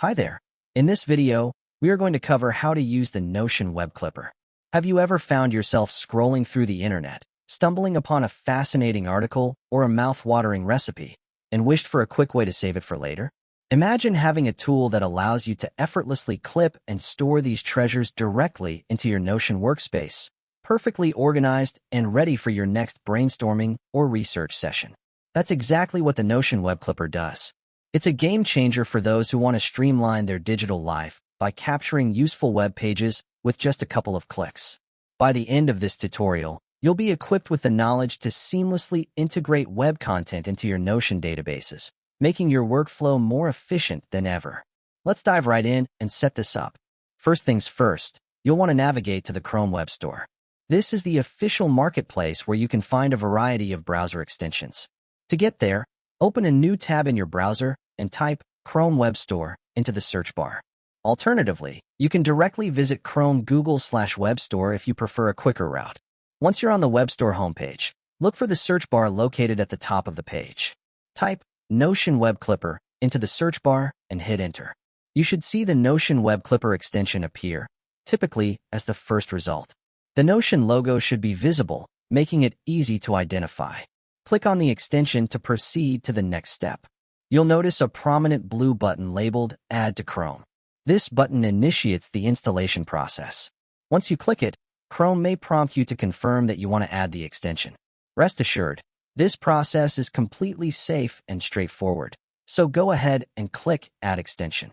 Hi there. In this video, we are going to cover how to use the Notion web clipper. Have you ever found yourself scrolling through the internet, stumbling upon a fascinating article or a mouth-watering recipe, and wished for a quick way to save it for later? Imagine having a tool that allows you to effortlessly clip and store these treasures directly into your Notion workspace, perfectly organized and ready for your next brainstorming or research session. That's exactly what the Notion web clipper does. It's a game changer for those who want to streamline their digital life by capturing useful web pages with just a couple of clicks. By the end of this tutorial, you'll be equipped with the knowledge to seamlessly integrate web content into your Notion databases, making your workflow more efficient than ever. Let's dive right in and set this up. First things first, you'll want to navigate to the Chrome Web Store. This is the official marketplace where you can find a variety of browser extensions. To get there, open a new tab in your browser and type Chrome Web Store into the search bar. Alternatively, you can directly visit Chrome Google/Web Store if you prefer a quicker route. Once you're on the Web Store homepage, look for the search bar located at the top of the page. Type Notion Web Clipper into the search bar and hit enter. You should see the Notion Web Clipper extension appear, typically as the first result. The Notion logo should be visible, making it easy to identify. Click on the extension to proceed to the next step. You'll notice a prominent blue button labeled Add to Chrome. This button initiates the installation process. Once you click it, Chrome may prompt you to confirm that you want to add the extension. Rest assured, this process is completely safe and straightforward, so go ahead and click Add Extension.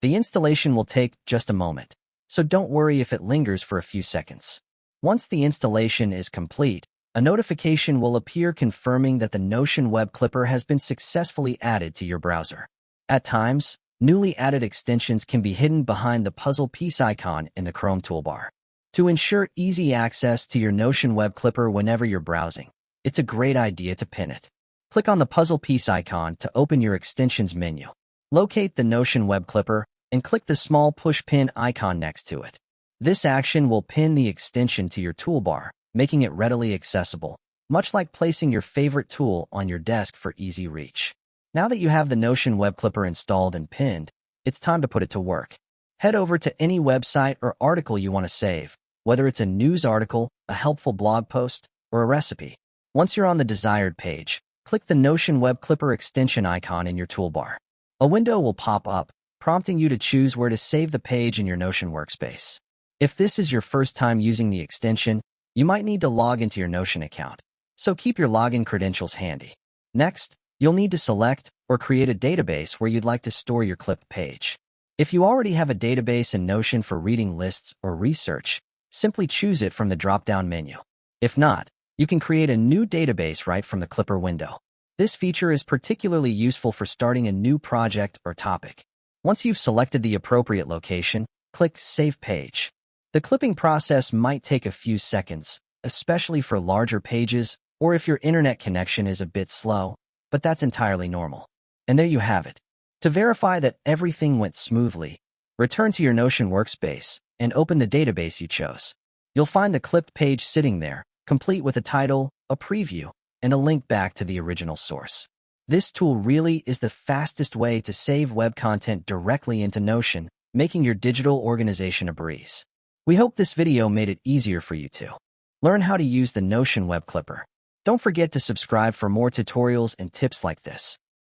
The installation will take just a moment, so don't worry if it lingers for a few seconds. Once the installation is complete, a notification will appear confirming that the Notion web clipper has been successfully added to your browser. At times, newly added extensions can be hidden behind the puzzle piece icon in the Chrome toolbar. To ensure easy access to your Notion web clipper whenever you're browsing, it's a great idea to pin it. Click on the puzzle piece icon to open your extensions menu. Locate the Notion web clipper and click the small push pin icon next to it. This action will pin the extension to your toolbar, making it readily accessible, much like placing your favorite tool on your desk for easy reach. Now that you have the Notion web clipper installed and pinned, it's time to put it to work. Head over to any website or article you want to save, whether it's a news article, a helpful blog post, or a recipe. Once you're on the desired page, click the Notion web clipper extension icon in your toolbar. A window will pop up, prompting you to choose where to save the page in your Notion workspace. If this is your first time using the extension, you might need to log into your Notion account, so keep your login credentials handy. Next, you'll need to select or create a database where you'd like to store your clipped page. If you already have a database in Notion for reading lists or research, simply choose it from the drop-down menu. If not, you can create a new database right from the Clipper window. This feature is particularly useful for starting a new project or topic. Once you've selected the appropriate location, click Save Page. The clipping process might take a few seconds, especially for larger pages or if your internet connection is a bit slow, but that's entirely normal. And there you have it. To verify that everything went smoothly, return to your Notion workspace and open the database you chose. You'll find the clipped page sitting there, complete with a title, a preview, and a link back to the original source. This tool really is the fastest way to save web content directly into Notion, making your digital organization a breeze. We hope this video made it easier for you to learn how to use the Notion web clipper. Don't forget to subscribe for more tutorials and tips like this.